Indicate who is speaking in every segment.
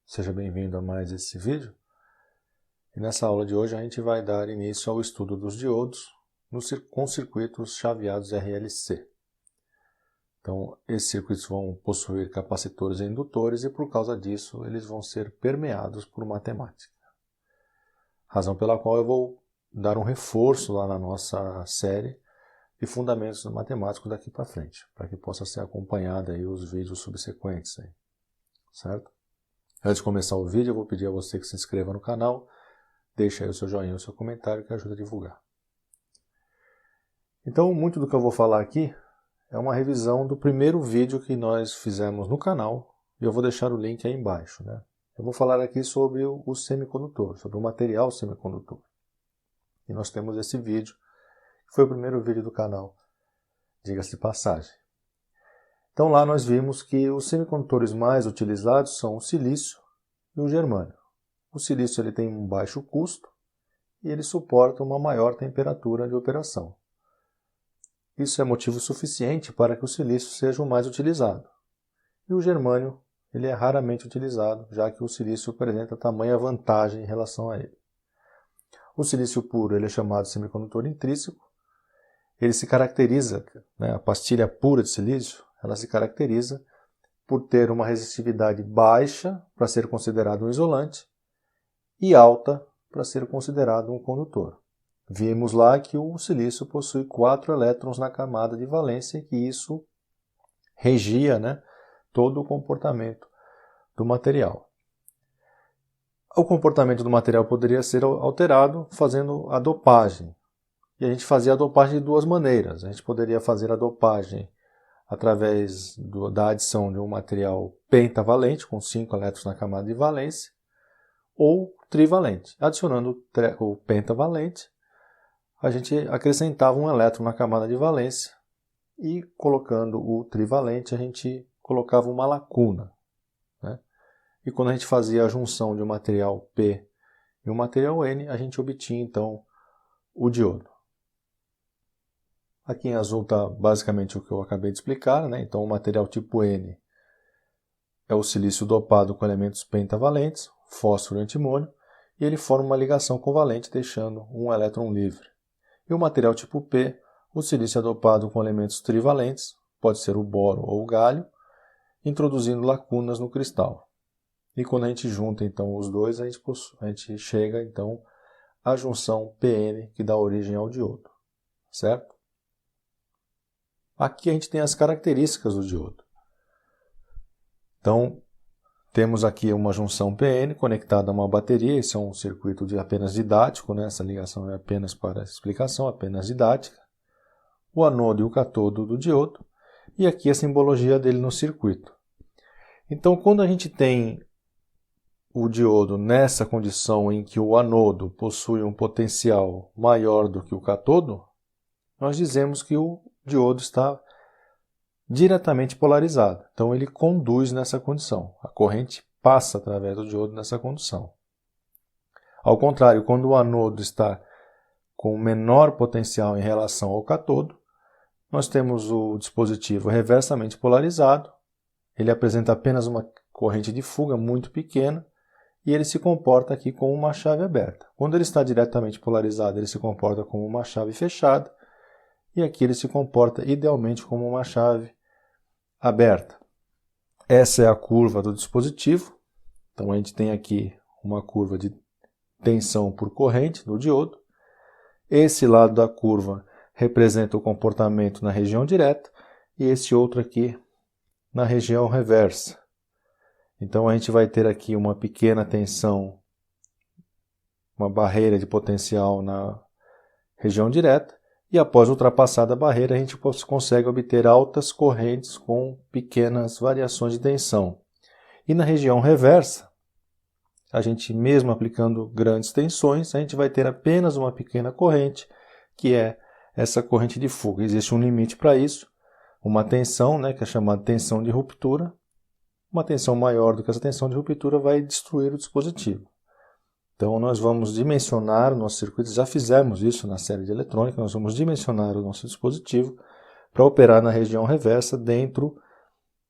Speaker 1: Seja bem-vindo a mais esse vídeo. E nessa aula de hoje a gente vai dar início ao estudo dos diodos com circuitos chaveados RLC. Então, esses circuitos vão possuir capacitores e indutores e por causa disso eles vão ser permeados por matemática. Razão pela qual eu vou dar um reforço lá na nossa série de fundamentos matemáticos daqui para frente, para que possa ser acompanhado aí os vídeos subsequentes aí, certo? Antes de começar o vídeo, eu vou pedir a você que se inscreva no canal, deixe aí o seu joinha e o seu comentário que ajuda a divulgar. Então, muito do que eu vou falar aqui é uma revisão do primeiro vídeo que nós fizemos no canal, e eu vou deixar o link aí embaixo, né? Eu vou falar aqui sobre o semicondutor, sobre o material semicondutor. E nós temos esse vídeo, que foi o primeiro vídeo do canal, diga-se de passagem. Então lá nós vimos que os semicondutores mais utilizados são o silício e o germânio. O silício ele tem um baixo custo e ele suporta uma maior temperatura de operação. Isso é motivo suficiente para que o silício seja o mais utilizado. E o germânio ele é raramente utilizado, já que o silício apresenta tamanha vantagem em relação a ele. O silício puro ele é chamado de semicondutor intrínseco. Ele se caracteriza, né, a pastilha pura de silício, ela se caracteriza por ter uma resistividade baixa para ser considerado um isolante e alta para ser considerado um condutor. Vimos lá que o silício possui 4 elétrons na camada de valência e que isso regia, né, todo o comportamento do material. O comportamento do material poderia ser alterado fazendo a dopagem. E a gente fazia a dopagem de duas maneiras. A gente poderia fazer a dopagem através da adição de um material pentavalente, com 5 elétrons na camada de valência, ou trivalente. Adicionando o pentavalente, a gente acrescentava um elétron na camada de valência e colocando o trivalente a gente colocava uma lacuna, né? E quando a gente fazia a junção de um material P e um material N, a gente obtinha então o diodo. Aqui em azul está basicamente o que eu acabei de explicar, né? Então o material tipo N é o silício dopado com elementos pentavalentes, fósforo e antimônio, e ele forma uma ligação covalente deixando um elétron livre. E o material tipo P, o silício é dopado com elementos trivalentes, pode ser o boro ou o galho, introduzindo lacunas no cristal. E quando a gente junta então os dois, a gente chega então à junção PN que dá origem ao diodo, certo? Aqui a gente tem as características do diodo. Então, temos aqui uma junção PN conectada a uma bateria. Esse é um circuito apenas didático, né? Essa ligação é apenas para explicação, apenas didática. O anodo e o catodo do diodo. E aqui a simbologia dele no circuito. Então, quando a gente tem o diodo nessa condição em que o anodo possui um potencial maior do que o catodo, nós dizemos que o diodo está diretamente polarizado. Então ele conduz nessa condição. A corrente passa através do diodo nessa condição. Ao contrário, quando o anodo está com menor potencial em relação ao catodo, nós temos o dispositivo reversamente polarizado. Ele apresenta apenas uma corrente de fuga muito pequena e ele se comporta aqui como uma chave aberta. Quando ele está diretamente polarizado, ele se comporta como uma chave fechada. E aqui ele se comporta idealmente como uma chave aberta. Essa é a curva do dispositivo. Então a gente tem aqui uma curva de tensão por corrente do diodo. Esse lado da curva representa o comportamento na região direta e esse outro aqui na região reversa. Então a gente vai ter aqui uma pequena tensão, uma barreira de potencial na região direta. E após ultrapassada a barreira, a gente consegue obter altas correntes com pequenas variações de tensão. E na região reversa, a gente mesmo aplicando grandes tensões, a gente vai ter apenas uma pequena corrente, que é essa corrente de fuga. Existe um limite para isso, uma tensão, né, que é chamada tensão de ruptura. Uma tensão maior do que essa tensão de ruptura vai destruir o dispositivo. Então nós vamos dimensionar o nosso circuito, já fizemos isso na série de eletrônica, nós vamos dimensionar o nosso dispositivo para operar na região reversa dentro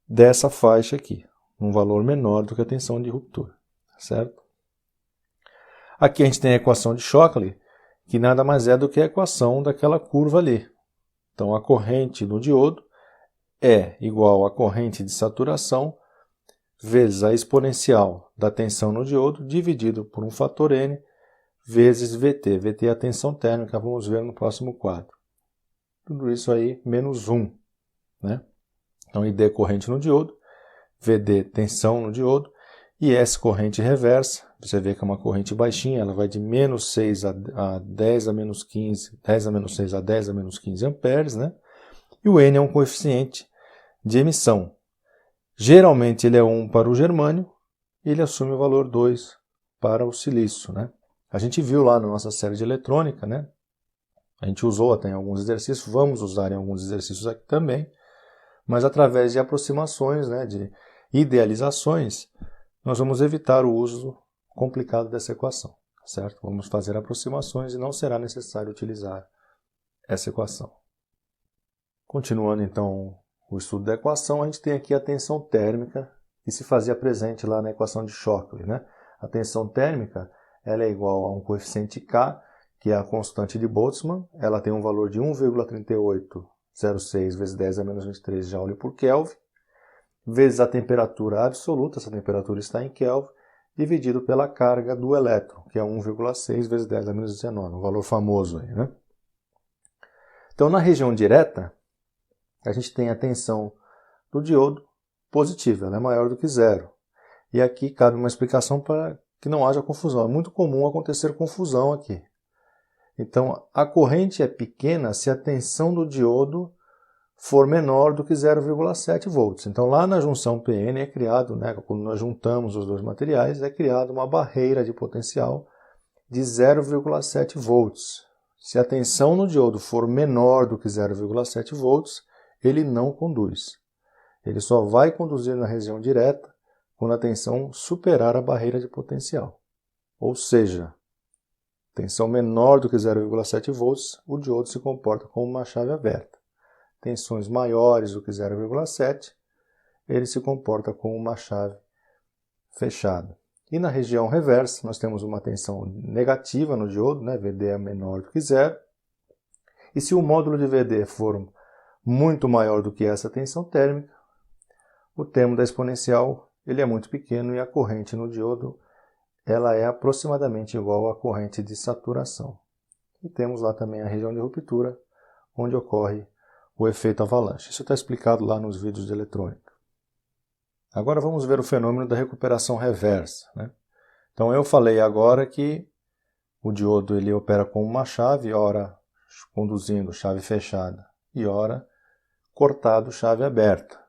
Speaker 1: dessa faixa aqui, um valor menor do que a tensão de ruptura. certo? Aqui a gente tem a equação de Shockley, que nada mais é do que a equação daquela curva ali. Então a corrente no diodo é igual à corrente de saturação vezes a exponencial da tensão no diodo dividido por um fator N vezes VT. VT é a tensão térmica, vamos ver no próximo quadro. Tudo isso aí menos 1. Né? Então ID corrente no diodo, VD tensão no diodo, e S corrente reversa. Você vê que é uma corrente baixinha, ela vai de menos 6 a 10 a menos 15, 10 a menos 6 a 10 a menos 15 amperes, né? E o N é um coeficiente de emissão. Geralmente ele é 1 para o germânio e ele assume o valor 2 para o silício, né? A gente viu lá na nossa série de eletrônica, né? A gente usou até em alguns exercícios, vamos usar em alguns exercícios aqui também, mas através de aproximações, né, de idealizações, nós vamos evitar o uso complicado dessa equação, certo? Vamos fazer aproximações e não será necessário utilizar essa equação. Continuando então o estudo da equação, a gente tem aqui a tensão térmica que se fazia presente lá na equação de Shockley, né? A tensão térmica ela é igual a um coeficiente K, que é a constante de Boltzmann, ela tem um valor de 1,3806 vezes 10 a menos 23 joule por Kelvin, vezes a temperatura absoluta, essa temperatura está em Kelvin, dividido pela carga do elétron, que é 1,6 vezes 10 a menos 19, um valor famoso aí, né? Então, na região direta, a gente tem a tensão do diodo positiva, ela é maior do que zero. E aqui cabe uma explicação para que não haja confusão. É muito comum acontecer confusão aqui. Então, a corrente é pequena se a tensão do diodo for menor do que 0,7 volts. Então, lá na junção PN é criado, né, quando nós juntamos os dois materiais, é criada uma barreira de potencial de 0,7 volts. Se a tensão no diodo for menor do que 0,7 volts, ele não conduz. Ele só vai conduzir na região direta quando a tensão superar a barreira de potencial. Ou seja, tensão menor do que 0,7 volts, o diodo se comporta como uma chave aberta. Tensões maiores do que 0,7, ele se comporta como uma chave fechada. E na região reversa, nós temos uma tensão negativa no diodo, né? VD é menor do que zero. E se o módulo de VD for muito maior do que essa tensão térmica, o termo da exponencial ele é muito pequeno e a corrente no diodo ela é aproximadamente igual à corrente de saturação. E temos lá também a região de ruptura, onde ocorre o efeito avalanche. Isso está explicado lá nos vídeos de eletrônica. Agora vamos ver o fenômeno da recuperação reversa, né? Então eu falei agora que o diodo ele opera com uma chave, ora conduzindo chave fechada e ora cortado chave aberta.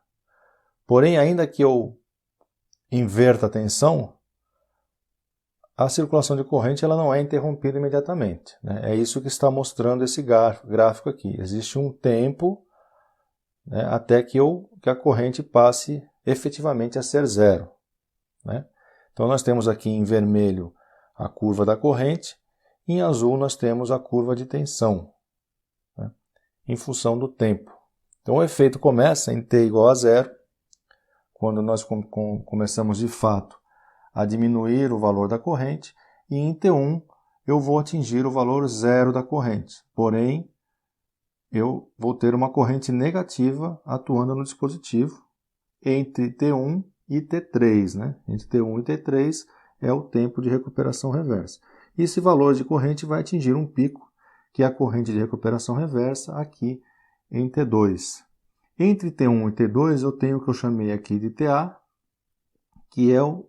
Speaker 1: Porém, ainda que eu inverta a tensão, a circulação de corrente ela não é interrompida imediatamente, né? É isso que está mostrando esse gráfico aqui. Existe um tempo, né, até que a corrente passe efetivamente a ser zero, né? Então nós temos aqui em vermelho a curva da corrente, e em azul nós temos a curva de tensão, né, em função do tempo. Então o efeito começa em t igual a zero, quando nós começamos de fato a diminuir o valor da corrente, e em T1 eu vou atingir o valor zero da corrente. Porém, eu vou ter uma corrente negativa atuando no dispositivo entre T1 e T3. Né? Entre T1 e T3 é o tempo de recuperação reversa. E esse valor de corrente vai atingir um pico, que é a corrente de recuperação reversa, aqui em T2. Entre T1 e T2 eu tenho o que eu chamei aqui de TA, que é o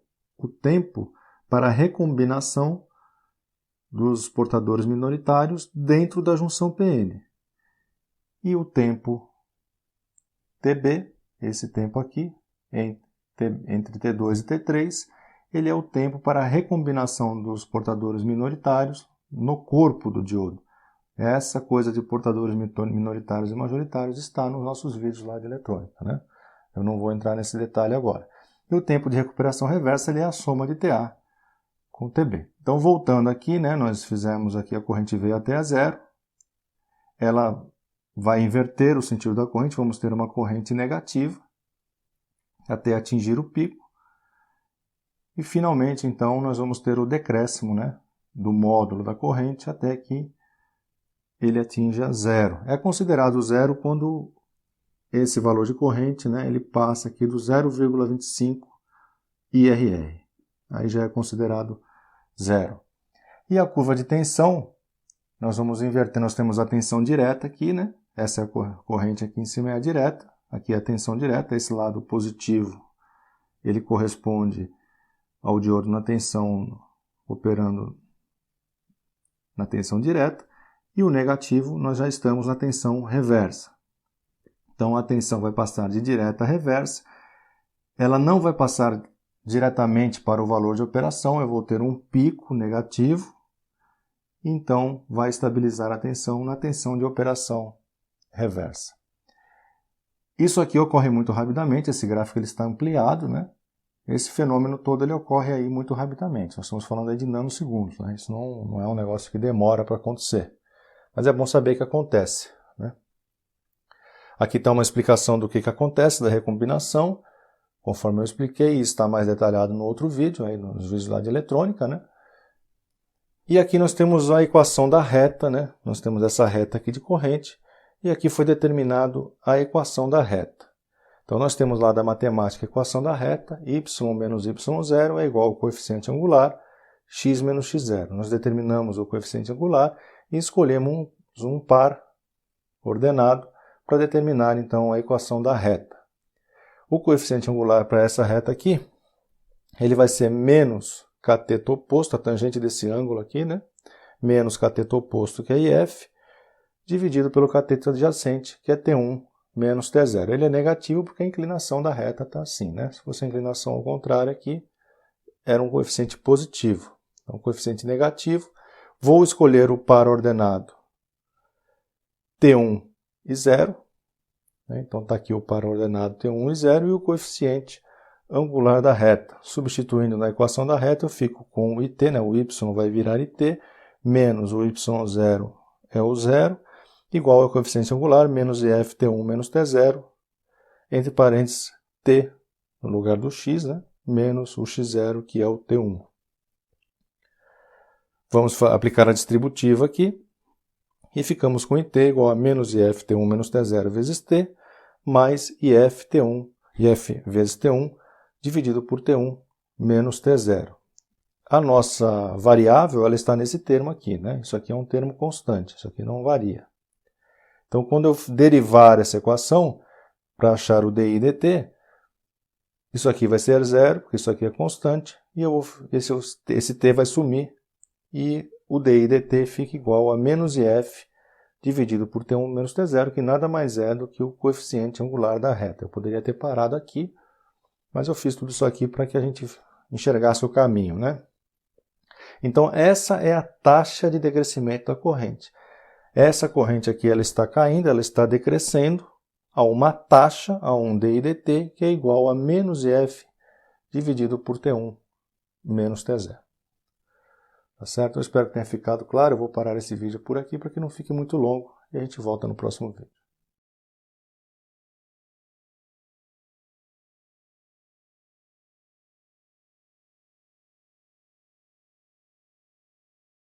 Speaker 1: tempo para a recombinação dos portadores minoritários dentro da junção PN. E o tempo TB, esse tempo aqui, entre T2 e T3, ele é o tempo para a recombinação dos portadores minoritários no corpo do diodo. Essa coisa de portadores minoritários e majoritários está nos nossos vídeos lá de eletrônica, né? Eu não vou entrar nesse detalhe agora. E o tempo de recuperação reversa ele é a soma de TA com TB. Então, voltando aqui, né, nós fizemos aqui a corrente veio até a zero. Ela vai inverter o sentido da corrente, vamos ter uma corrente negativa até atingir o pico. E finalmente, então, nós vamos ter o decréscimo, né, do módulo da corrente até que ele atinja zero. É considerado zero quando esse valor de corrente, né, ele passa aqui do 0,25 IRR. Aí já é considerado zero. E a curva de tensão, nós vamos inverter, nós temos a tensão direta aqui, né? Essa é a corrente aqui em cima é a direta, aqui é a tensão direta, esse lado positivo, ele corresponde ao diodo na tensão, operando na tensão direta, e o negativo nós já estamos na tensão reversa. Então a tensão vai passar de direta a reversa, ela não vai passar diretamente para o valor de operação, eu vou ter um pico negativo, então vai estabilizar a tensão na tensão de operação reversa. Isso aqui ocorre muito rapidamente, esse gráfico ele está ampliado, né? Esse fenômeno todo ele ocorre aí muito rapidamente, nós estamos falando aí de nanosegundos, né? Isso não é um negócio que demora para acontecer, mas é bom saber que acontece, né? Aqui está uma explicação do que acontece, da recombinação, conforme eu expliquei, isso está mais detalhado no outro vídeo, aí nos vídeos lá de eletrônica, né? E aqui nós temos a equação da reta, né? Nós temos essa reta aqui de corrente, e aqui foi determinado a equação da reta. Então nós temos lá da matemática a equação da reta, y menos y0 é igual ao coeficiente angular, x menos x0. Nós determinamos o coeficiente angular e escolhemos um par ordenado para determinar então a equação da reta. O coeficiente angular para essa reta aqui, ele vai ser menos cateto oposto, a tangente desse ângulo aqui, né? Menos cateto oposto, que é IF, dividido pelo cateto adjacente, que é T1 menos T0. Ele é negativo porque a inclinação da reta está assim, né? Se fosse a inclinação ao contrário aqui, era um coeficiente positivo. Então, coeficiente negativo. Vou escolher o par ordenado T1 e 0. Né? Então, está aqui o par ordenado T1 e 0 e o coeficiente angular da reta. Substituindo na equação da reta, eu fico com o IT, né? O y vai virar IT, menos o y0 é o 0, igual ao coeficiente angular, menos IF T1 menos T0, entre parênteses, T, no lugar do x, né? Menos o x0, que é o T1. Vamos aplicar a distributiva aqui, e ficamos com IT igual a menos IF T1 menos T0 vezes T, mais IF vezes T1, dividido por T1 menos T0. A nossa variável ela está nesse termo aqui, né? Isso aqui é um termo constante, isso aqui não varia. Então, quando eu derivar essa equação, para achar o dI dt, isso aqui vai ser zero, porque isso aqui é constante, e esse t vai sumir, e o dI dt fica igual a menos IF dividido por T1 menos T0, que nada mais é do que o coeficiente angular da reta. Eu poderia ter parado aqui, mas eu fiz tudo isso aqui para que a gente enxergasse o caminho, né? Então, essa é a taxa de decrescimento da corrente. Essa corrente aqui ela está caindo, ela está decrescendo a uma taxa, a um dI dt, que é igual a menos IF dividido por T1 menos T0. Tá certo? Eu espero que tenha ficado claro. Eu vou parar esse vídeo por aqui para que não fique muito longo e a gente volta no próximo vídeo.